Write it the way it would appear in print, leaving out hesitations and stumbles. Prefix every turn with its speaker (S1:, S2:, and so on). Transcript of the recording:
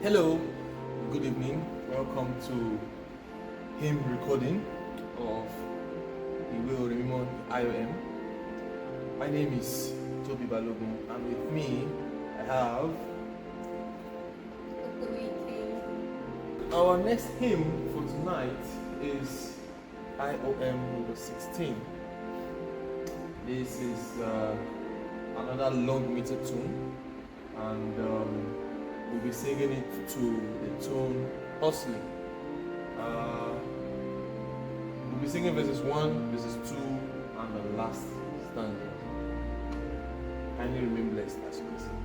S1: Hello, good evening. Welcome to hymn recording of Iwe Orimimo IOM. My name is Toby Balogun, and with me I have our next hymn for tonight is IOM number 16. This is another long meter tune, and we'll be singing it to the tune Hustling. We'll be singing verses 1, verses 2, and the last stanza. Kindly remain blessed as you listen.